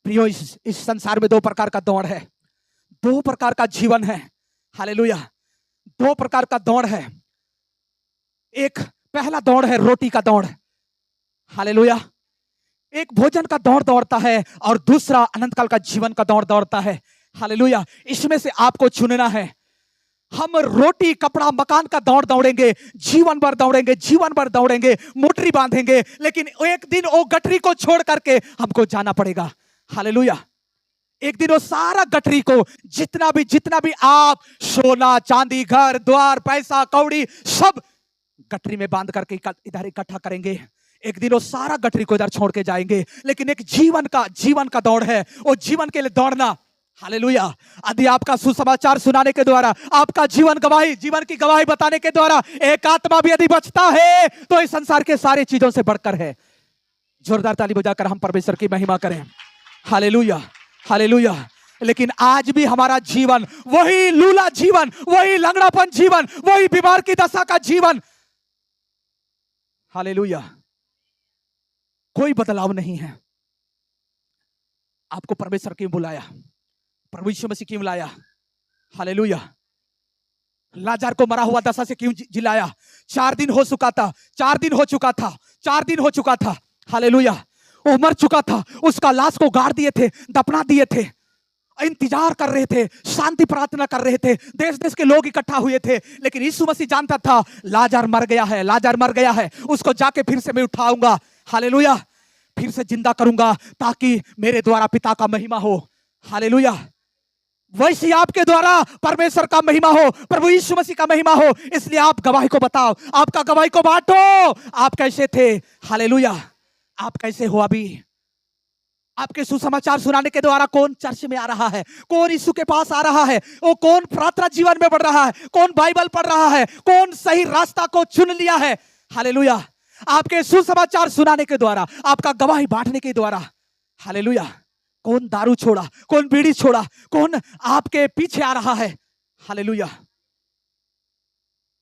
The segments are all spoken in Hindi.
प्रियो, इस संसार में दो प्रकार का दौड़ है, दो प्रकार का जीवन है। हालेलुया। दो प्रकार का दौड़ है। एक पहला दौड़ है रोटी का दौड़। हालेलुया। एक भोजन का दौड़ दौड़ता है और दूसरा अनंत काल का जीवन का दौड़ दौड़ता है। हालेलुया। इसमें से आपको चुनना है। हम रोटी कपड़ा मकान का दौड़ दौड़ेंगे, जीवन भर दौड़ेंगे, जीवन भर दौड़ेंगे, मोटरी बांधेंगे, लेकिन एक दिन वो गठरी को छोड़ करके हमको जाना पड़ेगा। हालेलुया। एक दिन वो सारा गठरी को जितना भी आप सोना चांदी घर द्वार पैसा कौड़ी सब गठरी में बांध करके इधर इकट्ठा करेंगे। एक दिन वो सारा गठरी को इधर छोड़ के जाएंगे। लेकिन एक जीवन का दौड़ है, वो जीवन के लिए दौड़ना। हालेलुया। यदि आपका सुसमाचार सुनाने के द्वारा, आपका जीवन की गवाही बताने के द्वारा एक आत्मा भी यदि बचता है तो इस संसार के सारे चीजों से बढ़कर है। जोरदार ताली बजाकर हम परमेश्वर की महिमा करें। Hallelujah, hallelujah. लेकिन आज भी हमारा जीवन वही लूला जीवन, वही लंगड़ापन जीवन, वही बीमार की दशा का जीवन। हालेलुया। कोई बदलाव नहीं है। आपको परमेश्वर क्यों बुलाया? प्रभु यीशु मसीह क्यों लाया? हालेलुया। लाजर को मरा हुआ दशा से क्यों जिलाया? 4 दिन हो चुका था, 4 दिन हो चुका था, 4 दिन हो चुका था। हालेलुया। वो मर चुका था, उसका लाश को गाड़ दिए थे, दफना दिए थे, इंतजार कर रहे थे, शांति प्रार्थना कर रहे थे, देश देश के लोग इकट्ठा हुए थे। लेकिन यीशु मसीह जानता था लाजर मर गया है, लाजर मर गया है, उसको जाके फिर से मैं उठाऊंगा। हालेलुया। फिर से जिंदा करूंगा ताकि मेरे द्वारा पिता का महिमा हो। हालेलुया। वैसे आपके द्वारा परमेश्वर का महिमा हो, प्रभु यीशु मसीह का महिमा हो। इसलिए आप गवाही को बताओ, आपका गवाही को बांटो। आप कैसे थे? हालेलुया। आप कैसे हो? अभी आपके सुसमाचार सुनाने के द्वारा कौन चर्च में आ रहा है, कौन यीशु के पास आ रहा है, वो कौन प्रार्थना जीवन में बढ़ रहा है, कौन बाइबल पढ़ रहा है, कौन सही रास्ता को चुन लिया है। हालेलुया। आपके सुसमाचार सुनाने के द्वारा, आपका गवाही बांटने के द्वारा। हालेलुया। कौन दारू छोड़ा, कौन बीड़ी छोड़ा, कौन आपके पीछे आ रहा है। हालेलुया।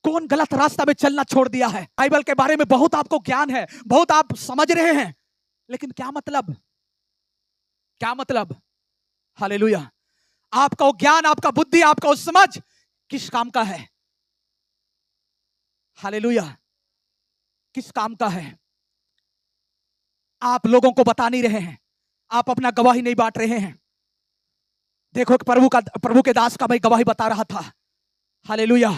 कौन गलत रास्ता में चलना छोड़ दिया है। बाइबल के बारे में बहुत आपको ज्ञान है, बहुत आप समझ रहे हैं, लेकिन क्या मतलब? क्या मतलब? हालेलुया। आपका वो ज्ञान, आपका बुद्धि, आपका वो समझ किस काम का है? हालेलुया। किस काम का है? आप लोगों को बता नहीं रहे हैं, आप अपना गवाही नहीं बांट रहे हैं। देखो प्रभु के दास का मैं गवाही बता रहा था। हालेलुया।